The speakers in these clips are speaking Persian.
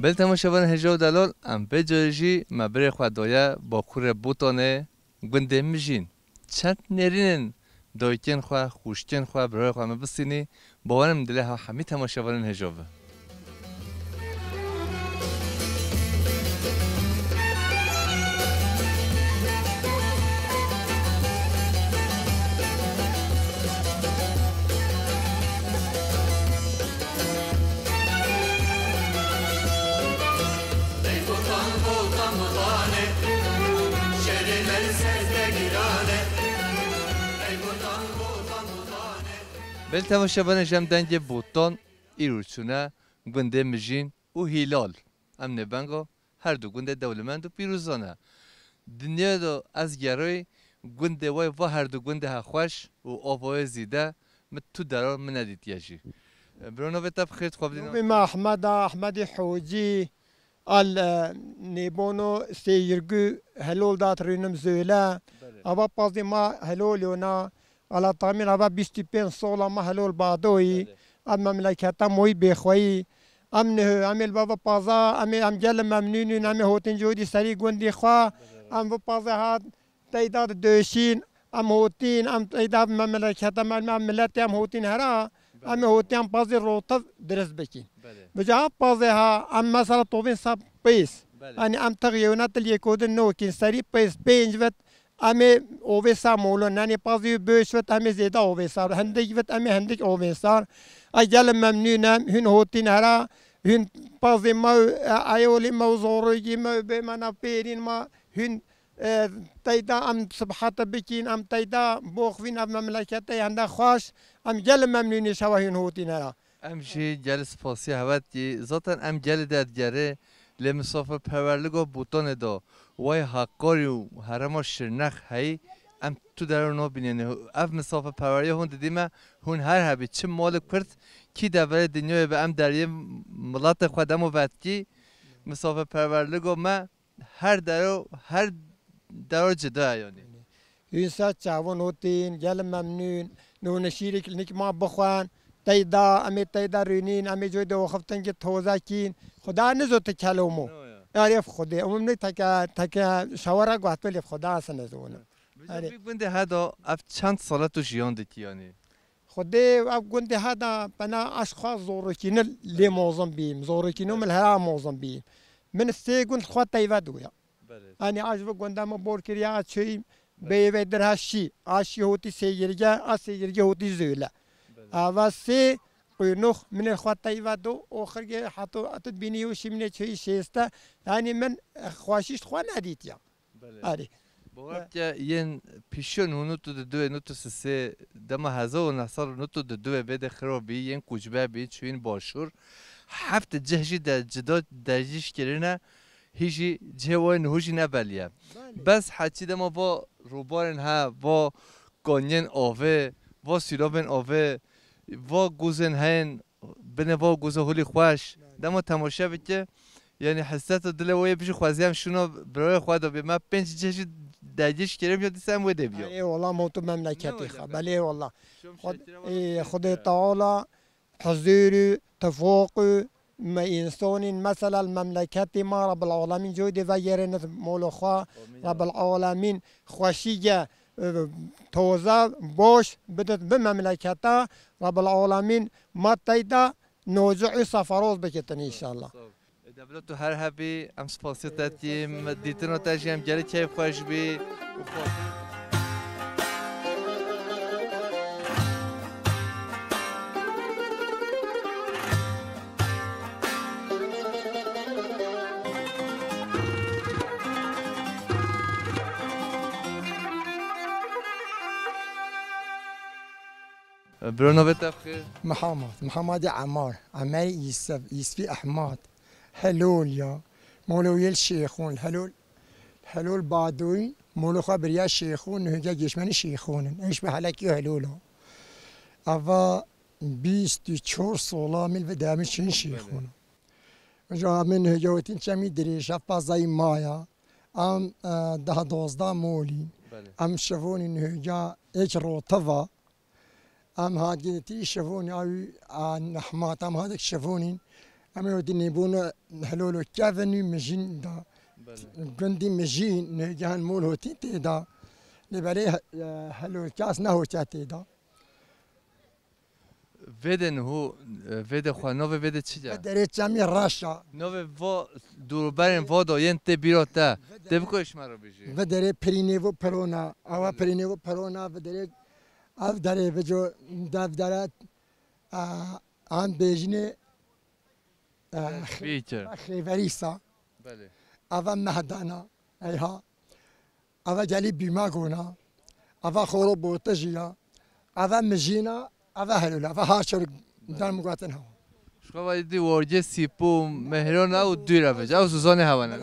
بل تماشاوان هجاو دلال ام بجاجی مبر خدایا با خور بوتانه گنده مجین چند نرینن دایکن خواه خوشکن خواه برای خواه مبسینی باورم دله ها همی تماشاوان هجاوه بل تماشاوان جم دنگ بوتان ایروچونه گنده مجین و هیلال ام نبنگا هر دو گنده دولمند و پیروزانه دنیا دو از گرای گنده وای و هر دو گنده ها خوش و آوای زیده مت تو درار من ندید یجی برونو بتاب خیرت خواب دینا بما احمد حوجی ال نيبونو سيرجو هلول دات رينم زولا ابا بازي ما هلول يونا على طامين ابا بيستيبين صولا ما هلول بعدوي اما مملكتا موي بخوي امنه عمل بابا بازا ام جل ممنون ام هوتن جودي سري غوندي خوا ام بازا هاد تيداد دوشين ام هوتين ام تيداد مملكتا ملت ام هوتين هرا ام هوتين بازي روطف درس بكين بجاب بازها ام مثلا طوبين سب بيس يعني ام تغيونات اللي يكون نوكين سري بيس بينجوت امي اوفيسا مولو ناني بازي بوشوت امي زيدا اوفيسار هنديك وت امي هنديك اوفيسار اجل ممنون هن هوتين هرا هن بازي ما ايولي موزوري ما بمنا بيرين ما هن تيدا ام صبحات بكين ام تيدا بوخفين ام مملكتي عندها خوش ام جل ممنون شواهن هوتين هرا امشي جلس فاسی هوت کی ذاتن ام جل دادگره لمسافر پرورلگو بوتان دا وای حقاری و هرما شرنخ هی ام تو در نو بیننه اف مسافر پروری هون دیدیم هون هر هبی چه مالک کرد کی دور دنیا به ام دریه ملت خودم و وقت کی مسافر پرورلگو ما هر درو جدا یعنی يسا تعاون هوتين جل ممنون نو نشيرك نك ما بخوان تيدا امي تيدا رينين امي جوده وخفتن جت توزاكين خدا نزو تكلمو يعرف خدا امم تك شاورا قحط لي خدا سنزونه بجا بنده هذا اف چند ساله تو جیان دیتی یعنی خدا اب قلت هذا بنا اشخاص زوركين اللي موزن بيم زوركين من الهرا موزن بيم من السيقون خوا تيفا دويا انا عجبك قدام بوركريا شيء بيودر هالشي عاشي هوتي سيجرجا اسيجرجا هوتي زولا اواسي قينوخ من الخواتي ودو اخر حطو اتبيني وشي من شيء شيستا يعني من خواشيش خوان اديت يا اري بوقت ين پیشون نوتو دو نوتو سه دم هزار نصر نوتو دو بده خرابی ين کوچبه بی چوین باشور هفت جهجی در جدا درجیش کرنه هیچی جوان هوشی نبلیه بس حتی دم با روبارن ها با گانین آوه با سیرابن آوه و گوزن هن بنه و گوزه هولی خوش دم تماشا بکه یعنی حسات دل وی پیش خوازیم شونو برای خدا به ما پنج جهجی درجیش کریم یا دیسم وده بیام اي والله موتو مملكتي بلي والله خد تعالى حضور تفوق ما إنسان مثل المملكة ما رب العالمين جودي ويرن مولخا رب العالمين خوشيجة توزا باش بدت بمملكته رب العالمين ما تيدا نوزع سفروز بكتن إن شاء الله دبلتو هر هبی ام سپاسیتاتی دیتنو تاجیم جلی چه خوش بی برونو بتفخير محمد عمار يسفي أحمد هلول يا مولوي الشيخون هلول بعدوي مولو خبريا الشيخون هجا جسماني شيخون ايش بحالك يا هلولا أفا 24 ساله من بدامي شيخون جا من هجوتين كمي دريشة فازاي مايا ام 12 مولي ام شافوني انه هجا ايش روطفا ام هادي شافوني او نحمات ام هذاك شافوني اما ودي نيبونو هلولو كافني مجين دا قندي مجين نجان مول هوتي تيدا لبري هلو كاس نهو تيدا ویده نهو ویده خواه نوه ویده چی جا؟ دري تامي راشا نوه و دوربرین و دا ین تی بیرو تا دبکوش مرا بیجی ودري برينيفو برونا او برينيفو برونا ودري اف دري وجو داف دارات عن بيجني بیچر خيفريسا بله اوا مهدانا ايها اوا جالي بيماغونا اوا خورو بوتجيا اوا مجينا اوا هلولا اوا هاشر دار مقاتنها شکا وایدی ورگه سیپو مهران او دویره بجا او سوزانه هوانه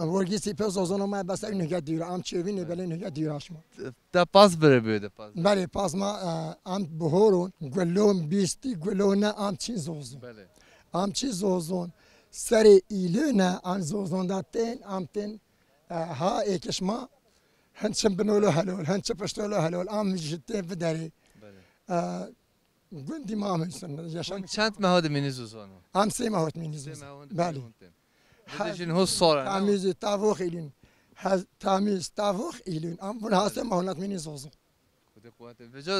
ورگي سي بيز زوزونا ما بس انه قدير ام تشيفين بلين قدير اشما تا پاس بره بیده پاس بله پس ما ام بهورون قولون بيستي قولونا ام تشين زوزون بله ام تشي زوزون سري إيلونا ام زوزون داتين ام تن ها ايكشما هنشم بنولو هلول هنشم بشتولو هلول ام جتين بدري بله قندي ما مهسن يشان چند مهاد مینی سوزانه ام سيما هوت ميني سه زوزون مهاد بله بدشین هو ساره تاميز تافوخ إيلون تاميز تافوخ إيلون ام بون هاسه مهونات ميني زوزون خود قوته بجا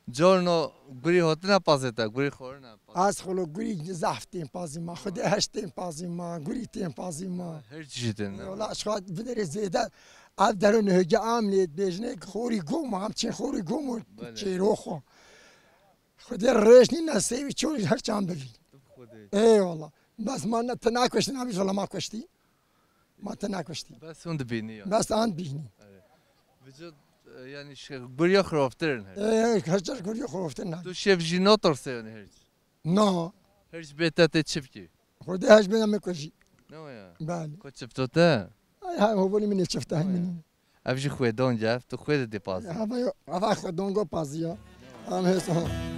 جورنو گوری هات نه پاسه تا گوری خور نه پاس از خلو گوری زحفتين بازي ما خد هشتين بازي ما گوری تين بازي ما هر چیزن والله اشخاص بدري زيادة عبدالون هجا عامليت بيجنك خوري قوم عم تشين خوري قوم تشيروخو خد الريشني نسيبي تشوري هر چام بلي اي والله بس ما تناكشتي نامش والله ما كشتي ما تناكشتي بس هند بینی بس عند بيجني بجا yani گوریا خرافترن هر ايه هجر گوري خوفتنا تو شف جینا ترسه هرچ نو هرچ بیتا تی چفکی خد هج بنا مكوشي نه یا بالي کو چفتو تا هاي هو بني من شفتها مني افجی خویدان جفت تو خوید دی پاس هذا خدونغو بازيا ام هسه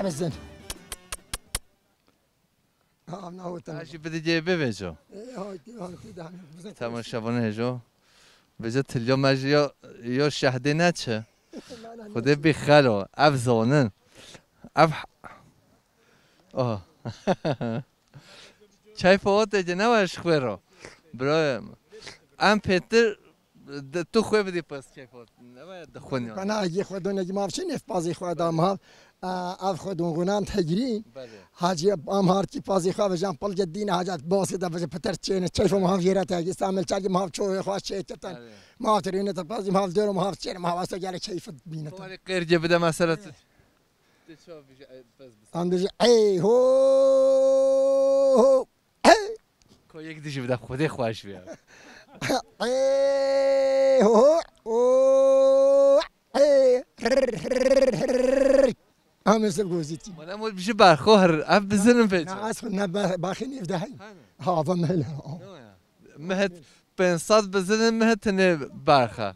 ابزن ام نهو تنا هشی بده جه ببجو تمام شبانه هجو بجا تلیا مجیا یا شهده نچه خدا بخلو اف زانن اف آه چای فوات جنواش خویرو برای ام پیتر تو خوی بدی پس چای فوات نباید دخونی انا اجي خدون اجي ما فشين في بازي خدا ما اف خدون غنام تجرين حاجي ام هارتي بازي خا بجان بل جدين حاجات باسطه بس بتر تشين تشوف ما غيرت اجي استعمل تاجي ما شو خواش شيء تتن ما ترين تبازي ما ديرو ما تشين ما واسه جالي كيف بينه ولی غیر جبده مسئله عندي اي هو کو یک دیشی بده خودی خواهش بیاد اي هو عامل سبوزيتي من امود بشه برخوهر اف بزنم پیچه ناس باخيني في دهي ها ضمن مهت پنسات بزنم مهت نه برخه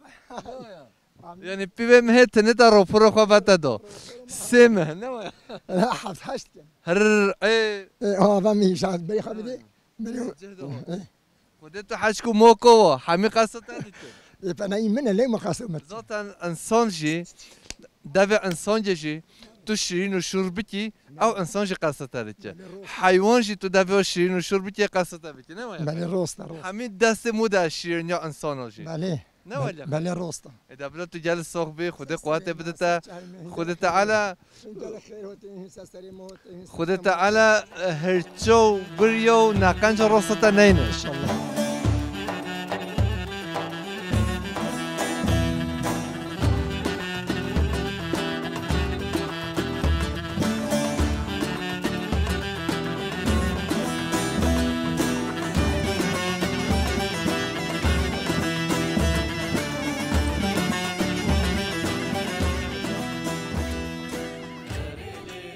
یعنی پیوه مهت نه تا روپرو خواه بتا دو سه مه نه لا حفظت هر ای ها ضمن شاد بيخا بدي خودت تو حشکو موکو همی قصد تدیده فانا يمنا ليه ما قاسمت ذاتا انسان جي دافع انسان جي تو شیرین و شربتی او انسان جي قصد تدیده حیوان جي تو دافع شیرین و شربتی قصد تدیده نه بله روستا روستا همین دست مودا شیرین یا انسان جي بله نه ولی بله روستا اذا بلا تو جالس سوق بي خود قوات بدتا خود تعالى خود تعالى هرچو بريو ناقنج روستا نين ان شاء الله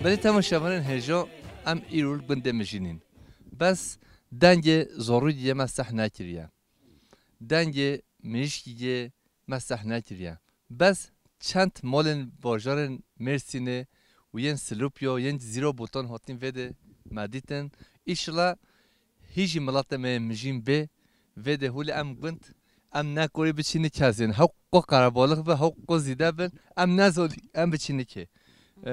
ولی تماشاوران هجا ام ایرول بنده مجینین بس دنگ زوری دیگه مسح نکریه دنگ میشکیه مسح نکریه بس چند مالن باجارن مرسینه و ین سلوپیو ین زیرو بوتان هاتین وده مدیتن ایشلا هیچی ملات مجین به وده هول ام بند ام نکوری بچینی کزین حق قربالغ به حق زیده بن ام نزودی ام بچینی که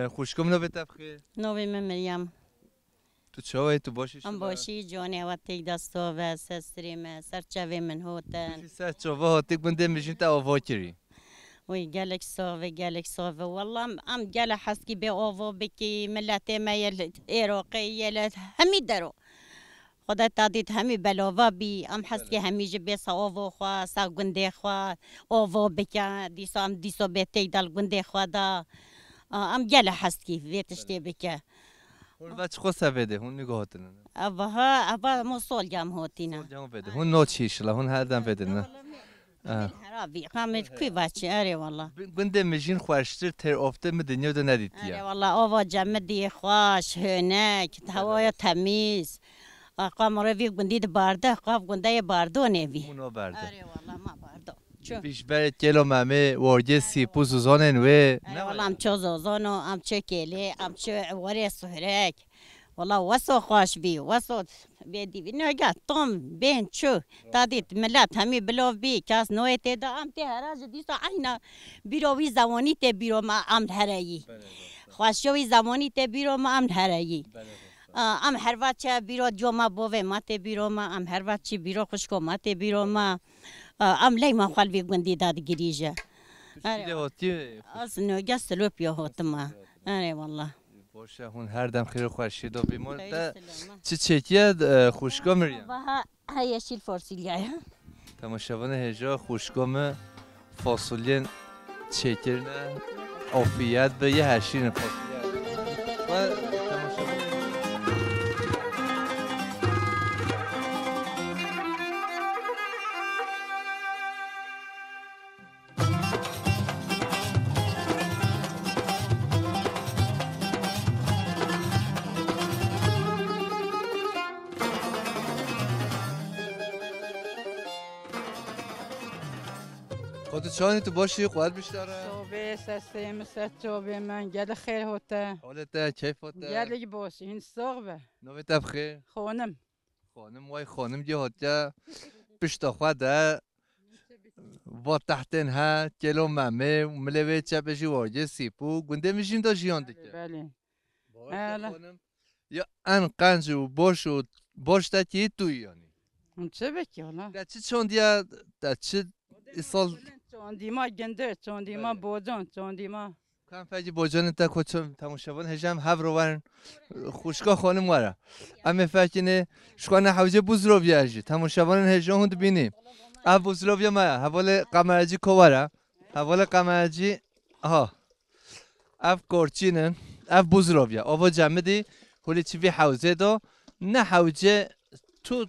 خوشکم نو بتبخی نوی من مریم تو چاوی تو باشی ام باشی جانی و تیک دستو و سستریم سرچوی من هوتن سر چاوا هاتیک بنده میشین تا آوا کری وی گلک صوفه والله ام گل حسکی به آوا بکی ملت ما یل عراقی یل همی درو خدا تادید همی بلاوا بی ام حسکی همی جبه سا آوا خوا سا گنده خوا آوا بکن دیسا ام دیسا به تیک دل گنده خوا دا ام گل حسکی ویتشتی بکه هون بچه خود سبده هون نگاه هاتنه اوه موصول جام هوتینا جام بده هون نو چیشلا هون هر دم بده نه هرابي قامت كي باتشي اري والله بنده میشین خوشتر تر افته می دنیا دو ندیدی اري والله اوفا جمدي خواش هناك هوايا تميز قام رفيق بنديد بارده قاف قنداي باردو نبي مونو برده اري والله ما باردو شو پیش برد کلو ممه ورگه سیپو زوزانن و اري والله ام شو زوزونو ام شو كيلي ام شو وري سهرك والله وسو خوش بي وسو بيدي بنرجع طم بين شو تاديت ملات همي بلوف بي كاس نويت دا ام تي هراج ديسا عينا بيروي زماني تي بيرو ما ام هري خوشوي زماني تي بيرو ما ام هري ام هرواتشا بيرو جوما بوفي ما تي بيرو ما ام هرواتشي بيرو خشكو ما تي بيرو ما ام لي ما خال في بندي داد جريجه اصلا جسلوب يا هوتما اري والله باشه هون هر دم خیر خوشید و بیمار چه چکیه خوشگاه مریم هاي شيل فورسيليا تماشاوان هجا خوشگاه فاصولین چکرنه عافیت به یه هشین فاصولیه خودت چانی تو باشی قوت بیشتره؟ صوبه سستیم ستوبه من گل خیر هوته حالت کیف هوته؟ گلی باشی این صغبه نویت بخیر؟ خانم وای خانم دی هوته پشت خواده و تحتن ها کلو ممه ملوه چپشی واجه سیپو گنده میشین تا جیان دیگه بله خانم یا ان قنج و باش تا کی توی یعنی اون چه بکی حالا؟ در چه چوندیا در چه سال چوندیما گنده چوندیما بوجان چوندیما کم فجی بوجان تا کوچم تماشاوان هجم هف رو ورن خوشگاه خانم وره اما فکینه شکانه حوزه بزرگی هجی تماشاوان هجم هند بینیم اف بزرگی ما حوال قمرجی کواره حوال قمرجی ها اف کورچینن اف بزرگی آوا جمدی هولی چی وی حوزه دو نه حوزه تو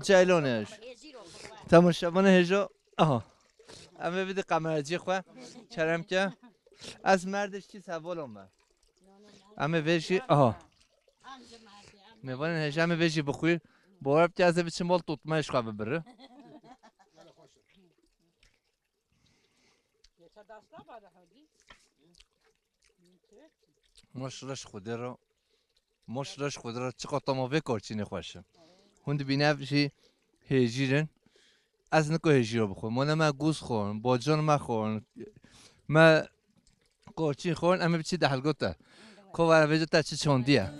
جیلانش تماشاوان هجم آها اما بده قمرجی خواه کرم که از مردش چی سوال اومد اما ویشی آها میوانن هجم ویشی بخویر باورم که از بیچه مال توتمایش خواه ببره ماشرش خوده را چه قطاماوه کارچینه خوشه هند بینه بشی هیجیرن از نکو هیجی رو بخور مانه ما گوز خورن باجان ما خورن ما قارچین خورن اما بچی دهلگوته که وره تا چه چوندیه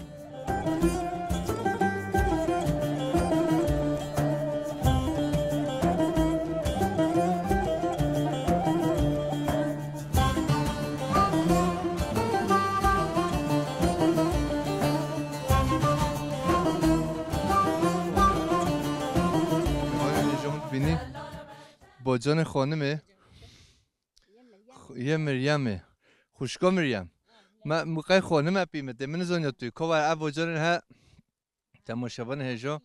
باجان خانمه یه مریمه خوشگاه مریم ما موقع خانم اپیمته من زنیا توی که ور باجان ها تماشاوان هجا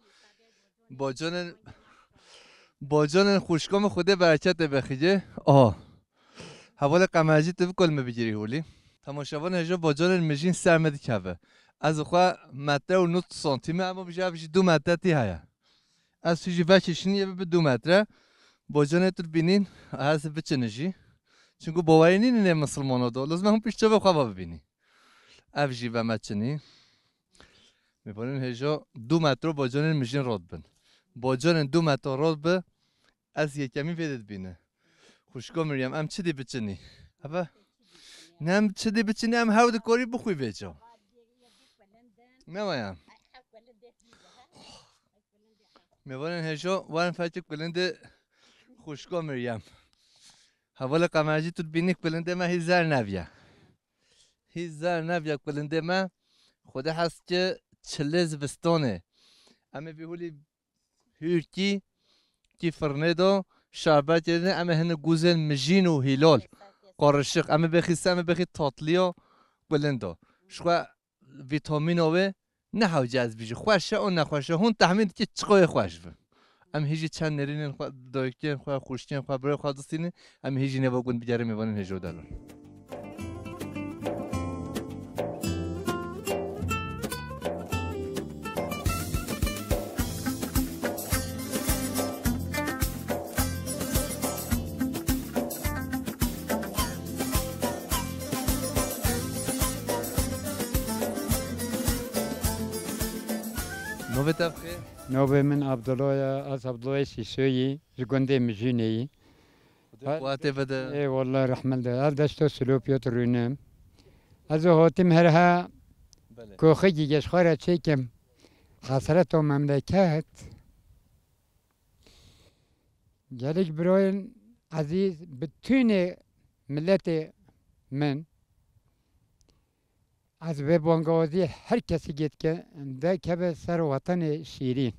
باجان خوشگاه خوده برکت بخیجه حوال قمرجی تو کل بگیری هولی تماشاوان هجا باجان مجین سرمدی که از خواه متر و 9 سانتیمه اما بشه 2 متر تی هیا از فیجی وکشنی یه به 2 متره باجان تو بینین از بچنجی چون که باوری نینه مسلمانو دو لازم هم پیش چه بخواه ببینی افجی و مچنی میبینین هجا 2 متر باجان مجین راد بن باجان 2 متر راد به از یکمی بدت بینه خوشگاه مریم ام چه دی بچنی هوا نم چه دی بچنی ام هاود کاری بخوی بیچم نمایم میوانن هجا وان فاتی کلنده خوشگاه مریم حوالا قمرجی تو بینی کلنده ما هزار نویا هزار نویا کلنده ما خدا هست که چلز بستانه اما بیهولی هیرکی کی فرنیدو شربت یعنی اما هن گوزن مجین و هلال قارشق اما بخیسته اما بخی تاطلیا کلنده شخوا ویتامین اوه نه هاو جذب بیشه خوشه اون نخوشه هون تحمین که چقای خوش به ام هیچی چند نرینن خوا دایکین خوا خوشتین خوا برای خوا دستینه ام هیچی نواگون بیاره میوانن هجو دلار نوبت بخیر نوبه من عبدالله از عبدالله سیسویی زگنده مجینی خواهد بده ای والله رحمت الله هر دشت سلوپیات رونم از هاتم هرها کوخی گیگش خورا چیکم حسرت و مملکت گلیک براین عزیز بتون ملت من از به بانگوازی هر کسی گید که ده که به سر وطن شیرین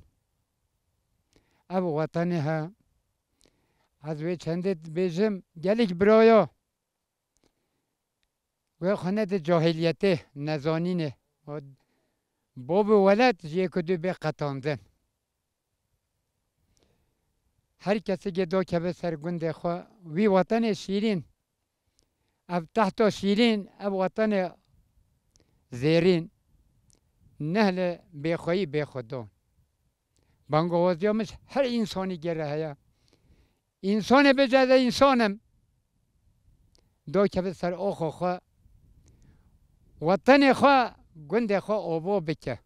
اب وطن ها از به چندت بیجم گلیک برایا و خانه جاهلیته نزانینه باب ولد جه کدو به قطاندن هر کسی که دو که به سر گنده خواه وی وطن شیرین اب تحت شیرین اب وطن زیرین نهل بخوایی بخودان بانگوازی همش هر انسانی گره هیا انسان بجد انسانم دو که به سر آخو خواه وطن خواه گنده خواه آبا بکه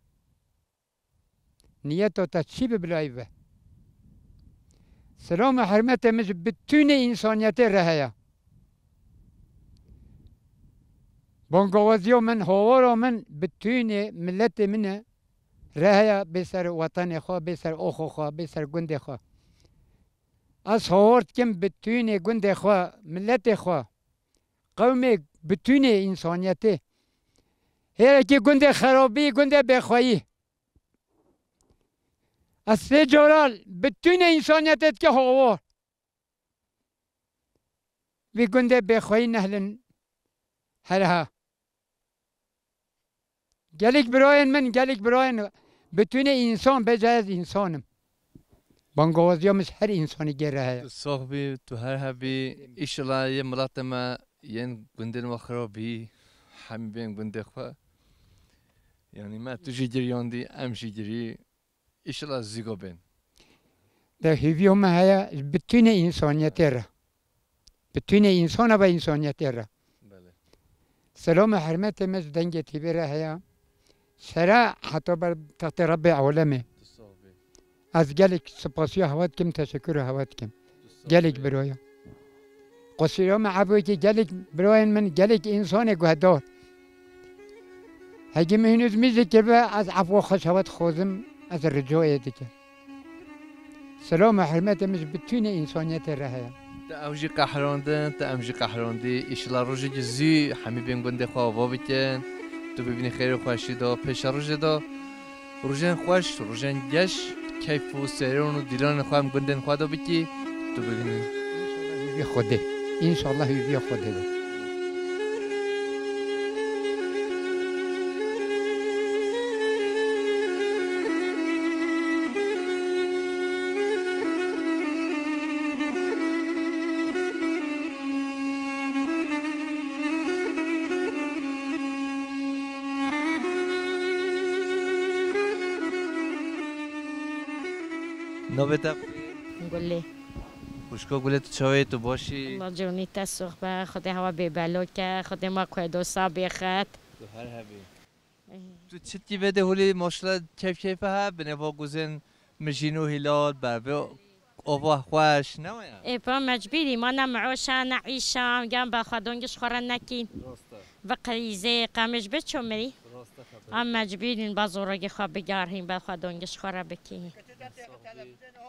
نیت تا چی ببلایی به سلام حرمت مش بتون انسانیت رهیا بانگوازی من هوارا من بتون ملت منه رهیا بسر وطن خواه بسر آخو خواه بسر گنده خواه از هوارد کم بتون گنده خواه ملت خواه قوم بتون انسانیت هر کی گنده خرابی گنده بخوایی از سه جورال بتون انسانیتت که هوار وی گنده بخوایی نهلن هرها گلیک براین من گلیک براین بتون انسان بجاز انسانم بانگوازی همش هر انسانی گره هست تو صاحبی تو هر هبی ایشالا یه ملات ما ین گندن و خرابی همین بین گنده خواه یعنی ما تو جریان دی ام جری ایشالا زیگو بین در هیوی هم هیا بتون انسانیت را بتون انسان و انسانیت را سلام حرمت مز دنگ تیبره هیا سرا حتی بر تحت رب عالمه از گلک سپاسی هوات کم تشکر هوات کم گلک برایا قصیرام عبوی که گلک براین من گلک انسان گهدار هگه مهنوز میزه که از عفو خشوات خوزم از رجوع دیگه سلام حرمت مش بتون انسانیت رهیا تا اوجی قهراندن تا امجی قهراندی ایشالا روز جزی همی بین گنده خواه و بکن تو ببینی خیر خوشی دا پیش روز دا روزن خوش روزن گش کیف و سیرون و دیلان خواهم گندن خواه دا بکی تو ببینی بی خوده انشالله بی خوده ده نوبت گله خوشگاه گله تو چاوی تو باشی الله جونی تسخ به خود هوا به بلو که خود ما که دو سابی خط تو هر هبی تو چتی بده هولی ماشلا کیف ها بنوا گوزن مجینو هلال بر اوه خوش نمایا ای با مجبوری ما نمعوشا نعیشم گم با خودونگش خورن نکین و قریزه قمش بچو مری هم مجبورین با زورگی خواه بگارهیم با خودونگش خورا بکین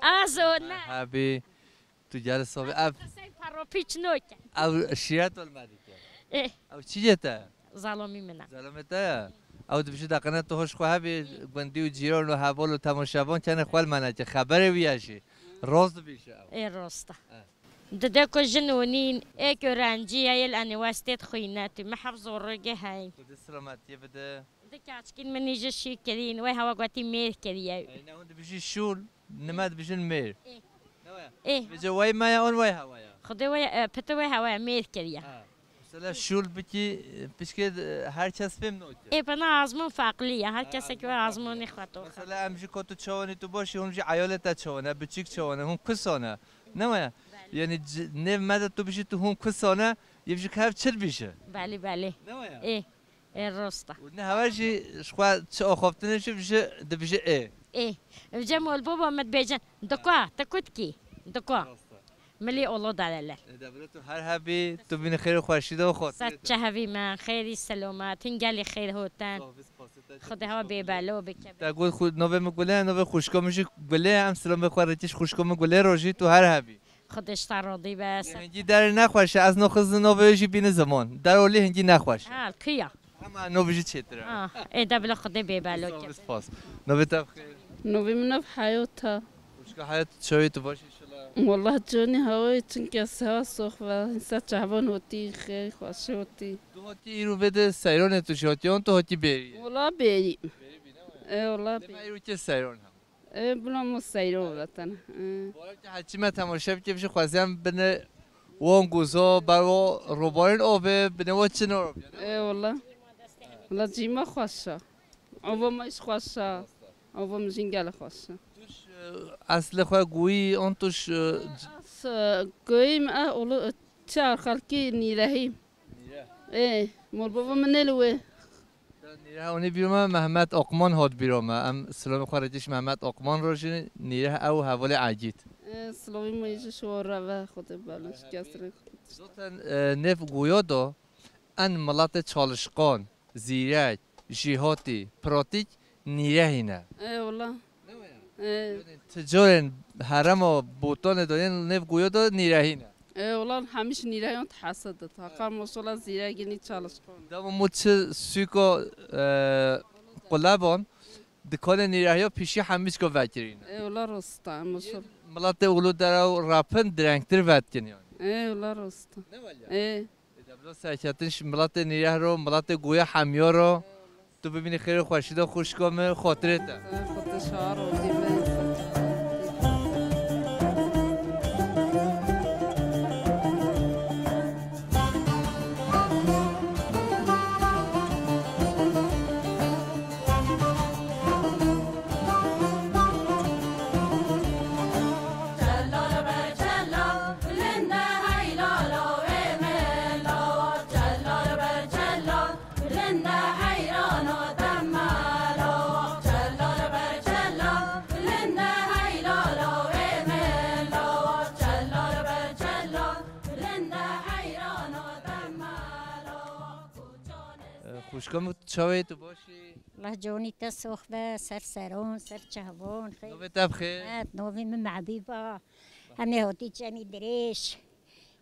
ازو نه حبی تو جلسه اب سی پرو پیچ نوکن او شیعت المدی اه او چی جتا ظلمی منم ظلمتا او دبیش دقنه تو هوش خواه بی گندی و جیران و حوال و تماشابان کنه خوال منه که خبر بیاشی راست بیشه او ای راسته ددکو جنونین ایک رنجی ایل انوستید خویناتی محفظ زورگی های خود سلامتی بده دکاتکین من نیجا شی کرین وی هوا گواتی میر کریه نه اون دبیشی شول نماد بیشن میر ای بیجا وای مایا اون وای هوایا خدا وی پتو وی هوا میر کریه مثلا شول بکی پیش که هر کس فهم نوکه ای بنا آزمون فقلیه هر کسی که آزمونی خواهد مثلا همجی که تو چوانی تو باشی اونجا عیالت چوانه بچیک چوانه هم کسانه نمایا یعنی نه مدد تو بشی تو هم کسانه یه بشی که چر بیشه بله بله نمایا ای راسته نه هواشی شخوا چه آخافتنه شو بشه دبیشه ای جمال بابا مد بیجن دکوا تکوت کی دکوا ملی اولو دلاله دبلو تو هر حبی تو بین خیر خوشیده و خاطر صد چهوی من خیری سلامت هنگلی خیر هوتن خدا هوا بیبالو بکب تقول خود نوه مگوله نوه خوشکامش گله هم سلام بخوره تیش خوشکام گله روزی تو هر حبی خودش تراضی بس هنگی در نخوشه از نخز نوهشی بین زمان در اولی هنگی نخوشه حال کیا اما نوهشی چطوره ای دبل خدا بیبالو کب سپاس نوه تب خیر نوی منو حیاتا خوشکا حیات چوی تو باشی انشالله والله جونی هوای چون که سها سخ و انسا چهبان هوتی خیلی خوش هوتی تو هاتی ایرو بده سیران تو شاتی اون تو هاتی بری والله بریم والله من ایرو که سیران هم بلا مو سیرو بلتن بارم که هرچی من تماشا که بشه خوازیم بنه وان گوزا برای روبارین آبه بنه و چه نارو والله والله جیما خوشه آوا مایش خوشه آوا مجینگل خوشه اصل خواه گویی اون توش گویم اولو چهار خلکی نیرهیم مول بابا من نلوه نیره اونی بیرون محمد آقمان هاد بیرون ام سلام خارجش محمد آقمان روشن نیره او حوال عجید سلامی مایش شواره و خود بلنش کسره زوتن نف گویا دا ان ملات چالشقان زیرک جهاتی پراتیک نیره هینه والله تجارن حرم و بوتان دارین نف گویا دا نیره هینه والله همیشه نیره اون تحصد تا قام مصول زیره گینی چالش کن دام مچ سوکو قلبان دکان نیره ها پیشی همیش کو وکرین والله راستا مصول ملات اولو درو راپن درنگتر وکن یعنی والله راستا دبلو سعیتش ملات نیره رو ملات گویا همیار رو تو ببینی خیر خوشیده خوشگامه خاطرت خاطر شعار رو دیمه خوشگام چاوی تو باشی لهجوني تسوخ سر سرون سر شهبون خير نوبه تب خیر نوفي من معبيبا همي هوتي جاني دريش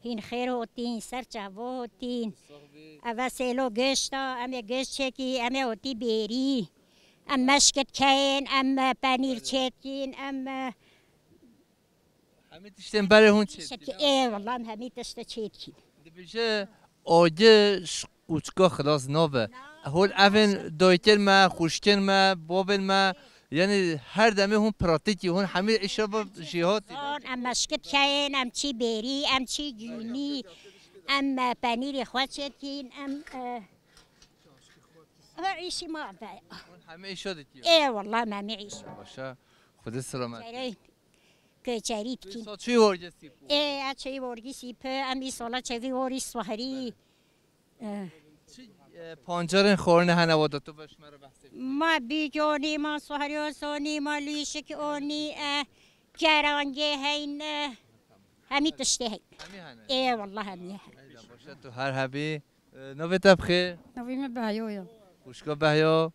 هين خير هوتين سر شهبو هوتين أبا سيلو قشتا أمي قشتكي أمي هوتي بيري أم مشكت كاين أم بانير تشيكين أم همه تشتن برای هون چه إيه والله همي تشتا تشيكين دبیشه آجه اوچکا خلاص نوبه هول اون دایتر ما خوشکن ما بابن ما یعنی هر دمه هون پراتیکی هون همه اشرا جهاتی ام مشکت کاین ام چی بری ام چی جونی ام پنیر خوشتین ام عيشي ما بعد همه اشرا دیتی ايه والله ما معيش باشه خود سلامت كشريت كين چی ورجه سیپو ايه اتشي ورگي سيبه ام يسولا چوي وري سوهري پانجارن خورنه هنوادا تو باش مرا بحثی ما بيجوني ما سوهري وسوني ما ليشك اوني جرانگه هین همی تشتهی همین هنه ای والله همی باشه تو هر هبی نوبت بخیر نویم بهیویا خوشگاه بهیا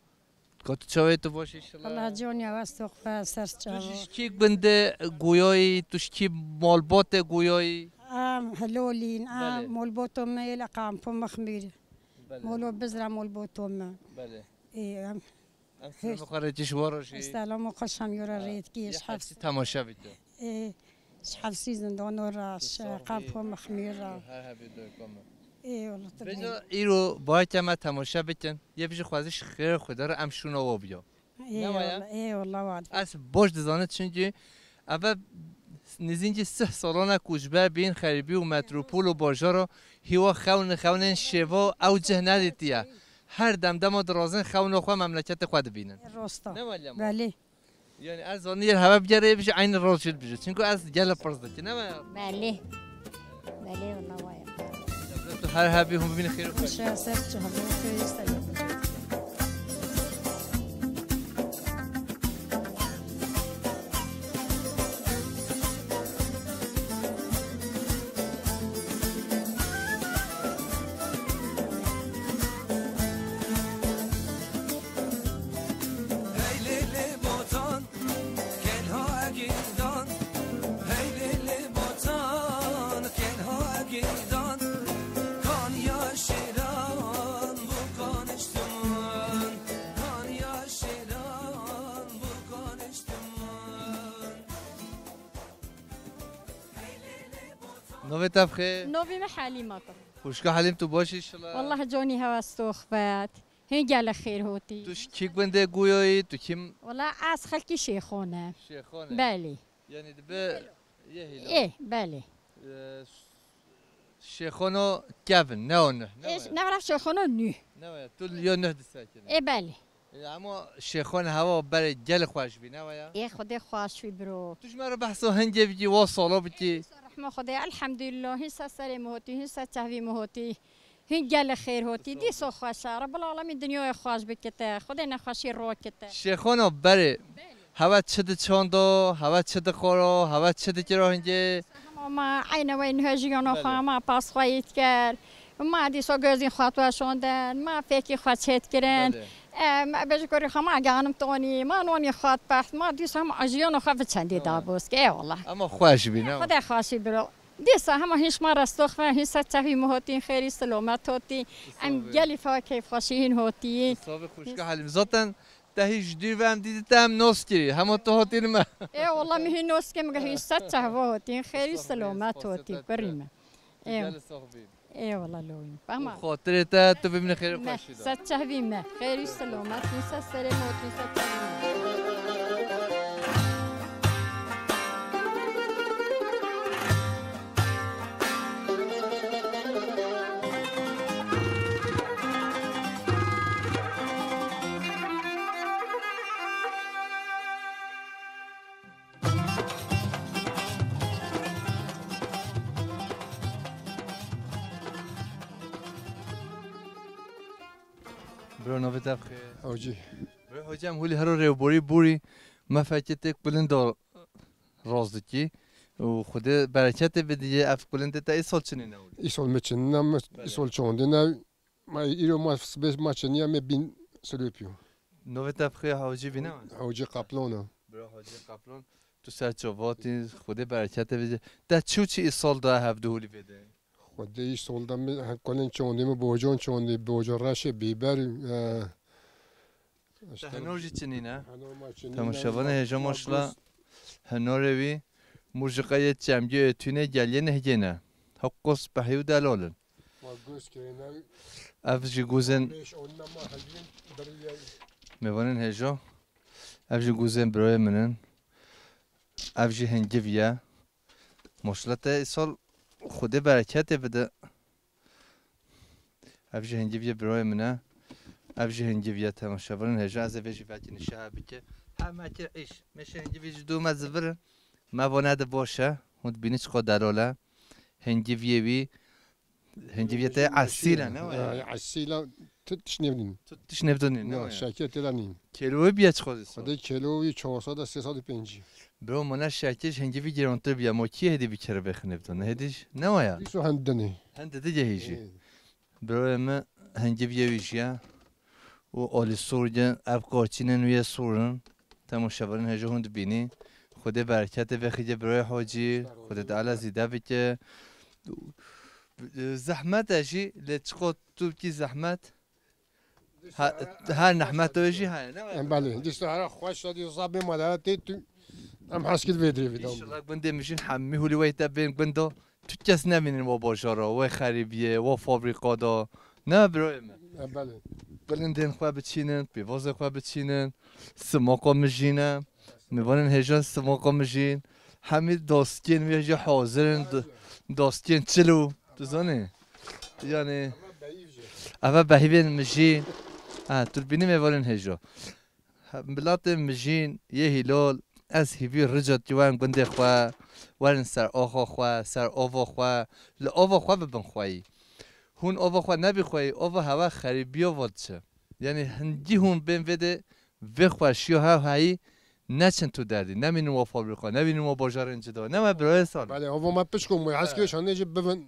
کات چاوی تو باشی الله انشالله جونی واس توخ سرس توش چاو کی بنده گویایی توش کی مالبات گویایی هلولين بله. مول بوتوم الى قام فم خمير مولو بزرع مول بوتوم بله اي امسال مخرجی شوارشی استلام قشم يورا ريت كيش یه حفص حفظی تماشا بیده اي حفص سيزن دونور راس قام فم خمير هر هبی دوی کامه اي والله بجا تبين ایرو باید که ما تماشا بکن یه بیش خوازش خیر خدا رو امشون و بیا اي والله اي والله واد از باش دزانه چنجی اول نزینجی 3 سالانه کوچبه بین خریبی و متروپول و باجارا هیوا خون شوا او جه ندیتیه هر دم و درازن خون خو مملکت خود بینن روستا نه ولی بله یعنی از آن یه هوا بگیره بشه عین راز شد بشه چون از گل پرسته که نه بله بله والله وایم تو هر هبی هم ببین خیر خوش مش سرت جهبو في استلام نوبت بخیر نوی حالي مطر خوشگاه حالیم تو باشی انشالله والله جوني هوا استوخبات هين قال خير هوتي توش کی بنده گویایی تو کیم والله عاس خلكي شيخونه شیخانه بالي یعنی دبه یه هیلا ايه بالي شیخانو کفن نه ايش نعرف شيخونه نو نه تو یا نه دساکنه ايه بالي اما شیخان هوا برای گل خوش بی نه ايه خدي خواش في برو توش مرا بحثو هنجه بجی وا سالا بجی رحمه خدي الحمد لله هسه سلام هوتي هسه تهويم هوتي هين قال خير هوتي دي سو خوشا رب العالمين دنيا خوش بكته خدي نخوشي روكته شیخانو برای هوا چد چاندو هوا چد خورا هوا چد کرا هنجه ما عين وين هجيون ما باس خويت كر ما دي سو جوزين خاطوا شوندن ما فيكي خوشت كرن ما بجكوري خما قانم توني ما نوني خاط بحث ما دي سهم اجيون خفت سندي دابوس كي والله اما خوش بی نه خدا خوشي برو دي سهم هيش ما رستخفه هيش تفي مهوتين خيري سلامت هوتي ام جلي فا كيف خوشين هوتي صاحب خوشگاه حالیم ذاتن تهیج دیر و هم دیدی تام نوس کری همه تو هاتین ما ايه والله مهي نوس كم هيش تفي هوتين خيري سلامت هوتي بريمه ايه ايه والله لوين فاهمه خاطر تا تو ببین خیر خوش شد ستة ما خير السلامات نسا السلامات نسا برو نوبت بخیر اوجی برو حاجم هولی هر رو بوری ما فکرت بلند راز دکی و خدا برکت بدیه اف بلند تا ای سال چنین نولی ای سال مچنم ای سال چونده نه ما ایرو ما سبز مچنیا می بین سلوپیو نوبت بخیر حاجی بینم اوجی قبلونه برو حاجی قبلون تو سر چواتی خدا برکت بدیه تا چی سال دا هفته هولی بده خدا ای سال دم کنن چونده می بوجان چونده بوجان رش بیبر هنوجی چنینه تماشاوان هجا ماشلا هنوروی موسیقی جمعی تونه گلیه نهجنه حقوس بحیو دلالن افجی گوزن میوانن هجا افجی گوزن برای منن افجی هنگویه ماشلا تا سال خدا برکت بده افجی هنگویه برای منه افجی هنگویه تماشاوان هجا از افجی وقتی نشه بکه همه که ایش میشه هنگویه دو مزور ما وانده باشه هند بینیش خود دلاله هنگویه هنگویه تا اصیله نه اصیله تش نمیدین تش نمیدونی نه شکر تلانی کیلوی بیاد خودش خدا کیلوی 400 305 برو منش شکیش هنگی بی گرانتر بیا ما کی هدی بیکره بخنه بتونه هدیش نمایا شو هندني هند دیگه هیچی برو اما هنگی بیا ویشیا و آلی سورجن اب قاچینن وی سورن تماشاورن هجا هند بینی خود برکت بخیجه برای حاجی خود تعالی زیده بکه زحمت اشی لچقوت تو کی زحمت هر نحمت وجی های نه بله دیست هر خوش شدی صابی مدارتی تو ام حسكت فيدري في دوم ایشالله بنده میشین همه هولی ویت بین بنده تو کس نمینین و باشارا و خریبیه و فابریکا دا نه برای من بله بلندین خواه بچینن بیواز خواه بچینن سماقا مجینن میوانن هجان سماقا مجین همه داستین ویجا حاضرن داستین چلو تو زانه یعنی اول بهیبین مجین تربینی میوانن هجا بلات مجین یه هلال از هیوی رجات جوان گنده خواه ورن سر آخا خواه سر آوا خواه لآوا خواه ببن خواهی هون آوا خواه نبی خواهی آوا هوا خریبی آواد چه یعنی هنگی هون بین وده و خواه شیو ها هایی نچن تو دردی نمینو و فابریکا نمینو و باجار انجدا نمه برای سال بله آوا ما پشکم حسكي شانه جب ببن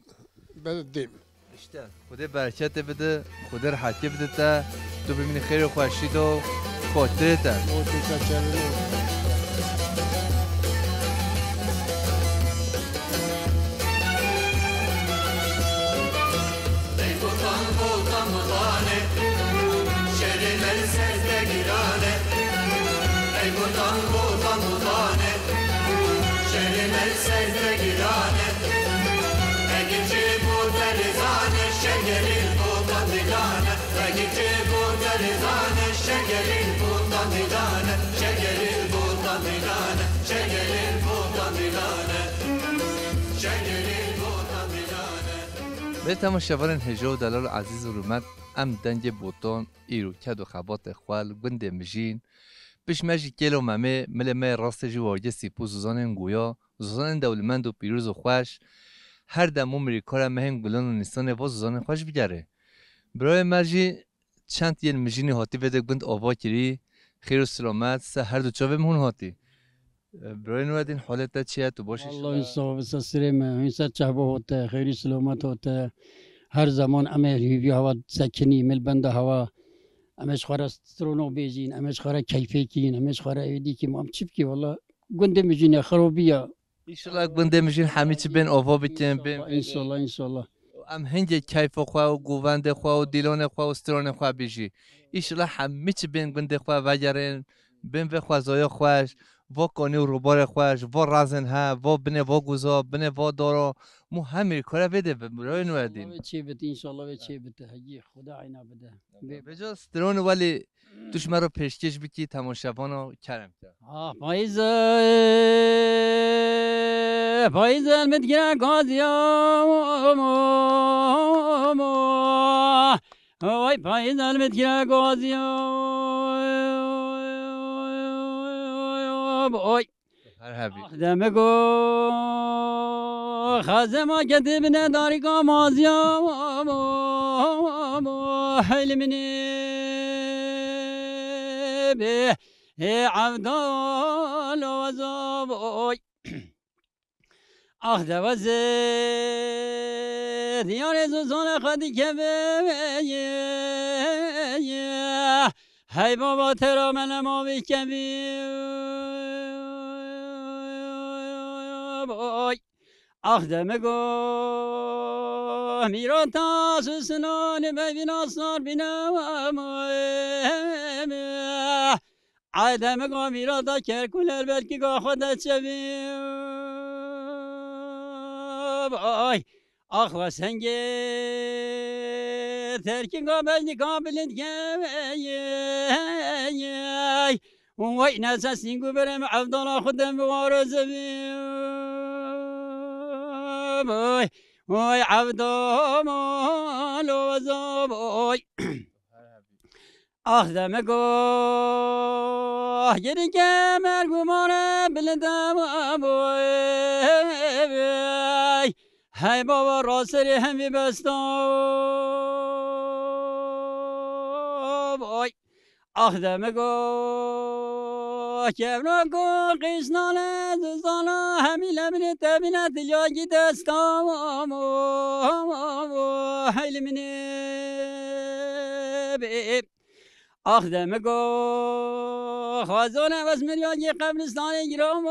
دیم اشته خدا برکت بده خدا راحتی بده تا تو ببینی خیر و خوشید و خاطره تا به تماشاوران هجا و دلال عزیز و رومت ام دنگ بوتان ایرو کد و خبات خوال گنده مجین پیش مجی کلو ممه مل راست جو واجه سیپو زوزان گویا زوزان دولمند و پیروز و خوش هر دم امریکا را مهنگ بلند و نیستان و زوزان خوش بگره برای مجی چند یه مجینی هاتی بده گند آوا کری خیر و سلامت سه هر دو چاوه مهون هاتی برای نوادین حالت چیه تو باشی الله انصاف سسرمه هنسا چهبه هاته خیری سلامت هاته هر زمان امه ریوی هوا سکنی مل بنده هوا امش خورا سترونو بیجین امش خورا کیفی کین امش خورا ایدی که مام چیپ کی والله گنده میجینه خرابیه ایشالله گنده میجین همه چی بین آوا بیتن بین انشالله انشالله ام هنگ کیف خواه و گووند خواه و دیلان خواه و سترون خواه بیجی ایشالله همه چی بین گنده خواه وگرن بین و خوازای خوش و کانی و روبار خوش و رازن ها و بنه و گوزا بنه و دارا مو همه کاره بده برای نوادین الله چی بده انشالله و چی بده هجی خدا عینا بده بجا سترون ولی توش مرا پیشکش بکی تماشاوانو کرم کرد پاییزن متگیرن گازیام وای پاییزن متگیرن گازیام وای دمه گو خازه ما کتی بینه داری که مازیام حیل منی به عبدال وزاب وای دوازه دیار زوزان خودی که هی بابا ترا من ما بیکبی دمه گو میران تا سنان ببین آسار بینم دمه گو میران تا کرکولر بلکی گاه خودت شویم و سنگه ترکین گاه بجنی کابلند که وای نسا سینگو برم عبدالله خودم بوارو زبیم وای عبدالله وزاب دمه گاه گیری که مرگو ماره بلندم هی بابا راسری همی بستم دمه گاه كبرا کو قشنان زانا همی لمن تبینت یاگی دستام هیل منی بی آخ دمگو خوازانه وز مریاگی قبرستان گرام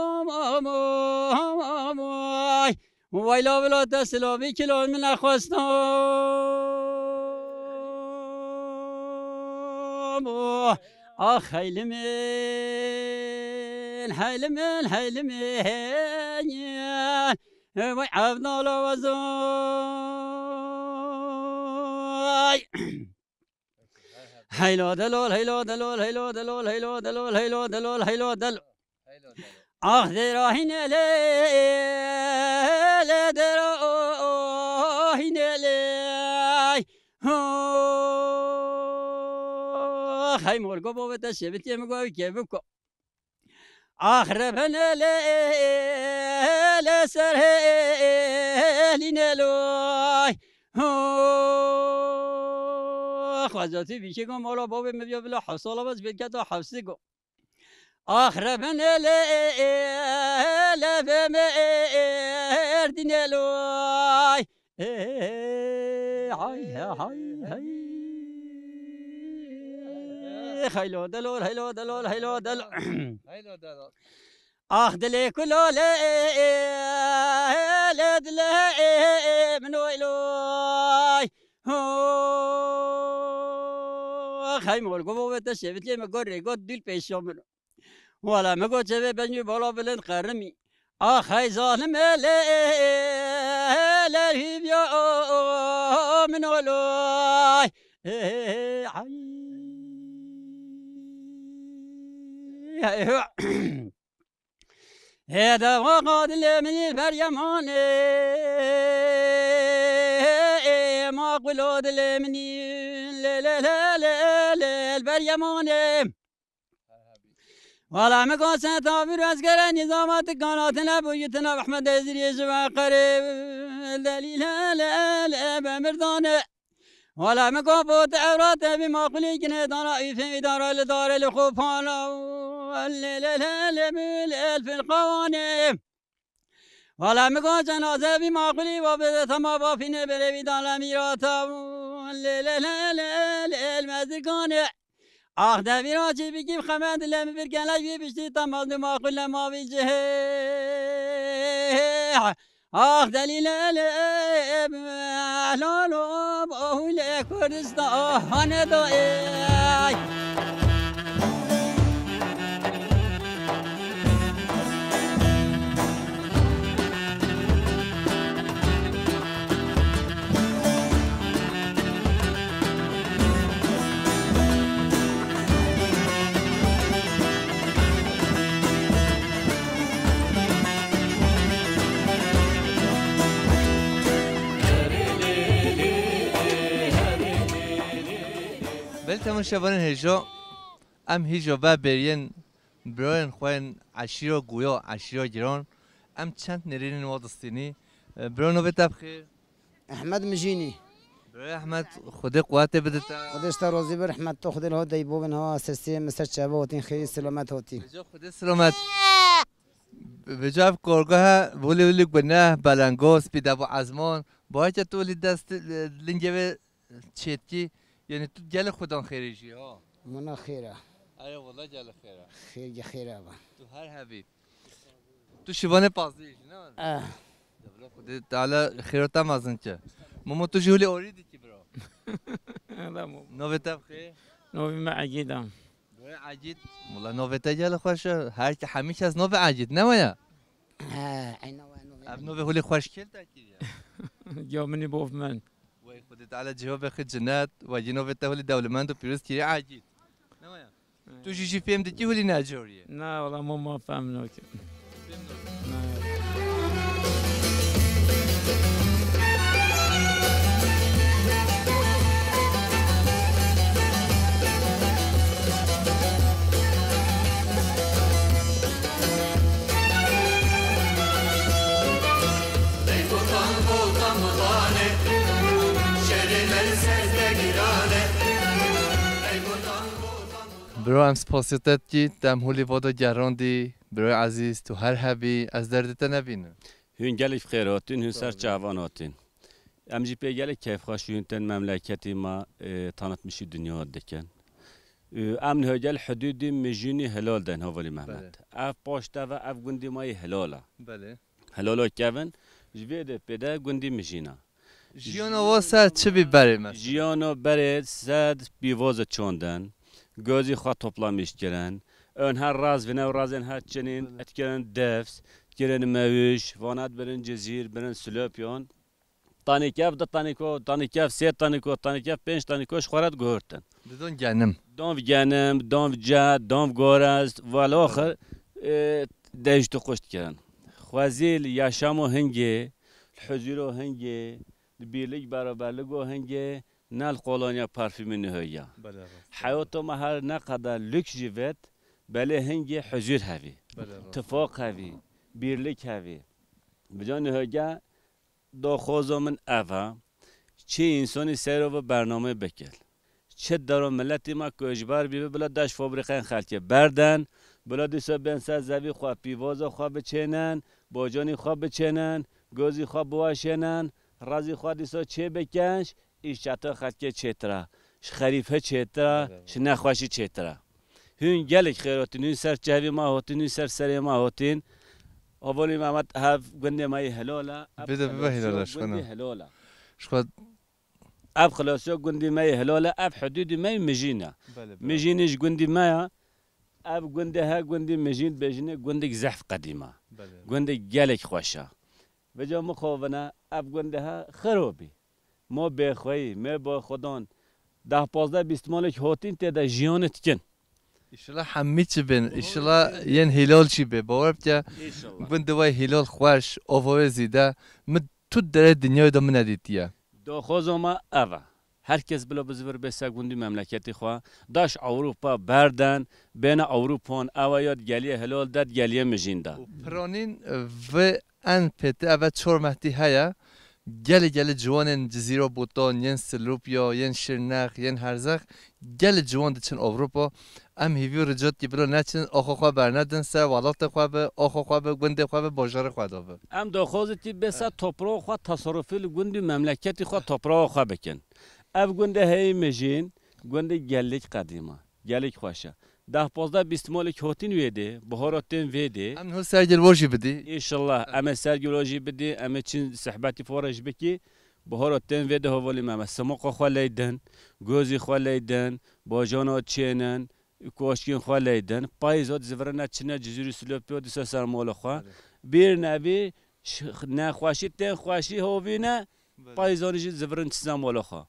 ویلا ولا تسلاوی کلان من نخواستم آخ هیل من وی عبدالله وزای هیلا دلول آخ دراهین دراهین آخ هی مرگو بابت شبتی مگوی که بکو آخ ربن لسر هلین لوی خوازاتی بیشه گم اولا بابی مبیا بلا حصالا بس بید کتا حفظی گم آخ ربن لفم اردین لوی هیلو دلول آخ دلی کلال دل من ویلوی آخ هی مولگو بابت شبتی مگو ریگو دل پیشم منو والا مگو چه بنجی بالا بلند قرمی آخ هی ظالم لهیبیا من ویلوی هذا وقاد من البريمان ما قلود من البريمان ولا مكان سنتابير أسكر نظامات قناتنا بوجتنا بأحمد أزري جوا قريب دليل لا بمردانه ولا مكان فوت أورات بما قلي كنيدانا في إدارة لدار الخوفانا الألف القوانين ولا مكان جنازة بما قلي وبدت ما بافين بريدان الأميراتا المزرقان آخ دبيراتي بكيف خمد لم بركلاش بيشتي تمام ما قل ما بيجه آخ دلیل لالو باهول کردستان دای تمام شبان هجا ام هجا و برین براین خوین عشیرا گویا عشیرا گران ام چند نرین وادستینی برانو بتبخیر احمد مجيني برای احمد خدا قوت بدتا خدا اشترازي برحمت تو خدا الهو ديبو بنها سرسي مسر شباب وتين خير سلامت هوتي بجا خدا سلامت بجا کارگاه ولی بنه بلنگاس بیدابو عزمان باید تو لی دست لنگه چیتی یعنی تو جل خدا خیریشی ها منا خیره آره والله جل خیره خیر خیره با تو هر حبیب تو شیوان پازیش نه خدا تعالی خیرات هم ازن چه ماما تو جولی اوریدی کی برا نوبت بخیر نوبت ما عجیدم برای عجید والله نوبت جل خوشه هر کی همیشه از نوبت عجید نمایا اب نوبت هولی خوش کل تاکید جا منی بوف من خدا تعالی جواب خد جنات و جنوب تهولی دولمند و پیروز کیری عجید نمایا تو چی فهمتی کی هولی ناجوریه نه والله ما فهمنا که برو ام سپاسیتت کی دم هولی وادا گراندی برای عزیز تو هر هبی از دردت نبینه هون گلی خیراتین هون سر جواناتین امجی پی گلی کیف خاشون تن مملکتی ما تانت میشی دنیا دکن امن هجل حدود مجونی هلال دن هولی محمد اف پاشته و اف گندی مای هلالا بله هلالا کیون جوید پیدا گندی مجینا جیانا واسه چه بیبره مثلا جیانا بره صد بیواز چوندن گازی خواه toplamış gelen ön her raz ve ne razın her çenin etkenen devs gelen meviş vanat berin cezir berin sülöpyon tanikev da tanikev se tanikev penç taniko şuarat görten بدون جنم دون جا دون گوراز والآخر دهشت خوشت کردن خوازیل yaşamı هنگی الحضور هنگی birlik beraberlik o هنگی نال قولانیا پارفیمی نهایی. حیات ما هر نقدر لوکس جیوت بله هنگی حضور هوی، اتفاق هوی، birlik هوی. بجان نهایی داخوزا من اوه چه انسانی سر و برنامه بکل. چه دارم ملتی ما کجبار بیه بلا داش فابریکه خالصه بردن بلا دیسا بنساز زوی خواب پیوازا خواب بچینن باجانی خواب بچینن گازی خواب بواشینن رازی خواب دیسا چه بکنش ایشتا خالصه چترا خریفه چترا شنخواشی چترا هون گلک خیراتین هون سر جوی ما هاتین هون سر ما هاتین اولی محمد هف گنده مای هلالا بده هلالا هلالا شخود اب خلاصو گندی مای هلاله اب حدود مای مجینا مجینش گندی مایا اب گنده ها گندی مجین بجنه گندی زحف قدیمه گندی گلک خوشه و جا مخوفنا اب گنده ها خرابی ما بخوایی ما با خودان 10-15-20 مالک هاتین تدا جیانت کن ایشالا همه چی بین ایشالا ین هلال چی به باور بیا گنده وای هلال خوش آوای زیده من تو در دنیای دا من ندیدیه داخوزا ما اوه herkes بلا بزور بسا گوندی مملکتی خواه داش اوروپا بردن بین اوروپان اوایات گلیه هلال داد گلیه مجین داد پرانین و ان پته اوه چور مهدی هیا گلی جوان جزیره بوتان ین سلوپیا ین شرنخ ین هرزخ گلی جوان دچن اوروپا ام هیوی رجات کی بلا نچن آخو خواه برندن سر والات خواه به آخو خواه به گنده خواه به باجار خواه داوه ام داخوزتی بسا توپرا خواه تصرفی گوندی مملکتی خواه توپرا خواه بکن اف گنده هی مجین گنده گلیک قدیمه گلیک خوشه 10-15-20 مالک هاتین ویده بهاراتین ویده ام هو سرگلواجی بدی ایشالله ام سرگلواجی بدی ام چین صحبتی فارج بکی بهاراتین ویده هوالی مم سماق خواه لیدن گوزی خواه لیدن باجانات چینن کوشکین خواه لیدن پایزات زورنا چنه جزیری سلوپیو دیسا سرمال خواه بیر نبی نخواشی تن خواشی هاوینه پایزانیش زورن چیزا مال خواه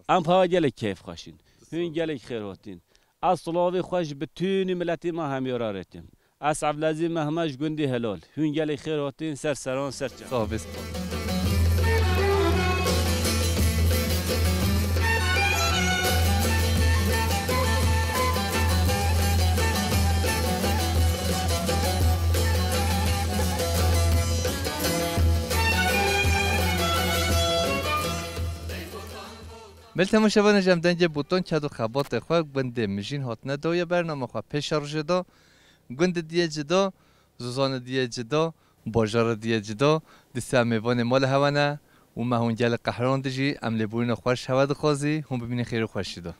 ام پا گله کیف خواشین هون گله خیراتین از طلاوی خوش بتونی ملتی ما هم یارارتیم از عبدالعزیز محمد گندی هلال هون گله خیراتین سر سران سر چه مل تماشاوان جمدنج بوتون کدو خبات خواه گنده مجین هات نداوی برنامه خواه پیش جدا گنده دیه جدا زوزان دیه جدا باجار دیه جدا دسته میوان مال هوانه و ما هون گل قهران دجی عمل بورین خوش هوا دخوازی هم ببینی خیر خوشی دا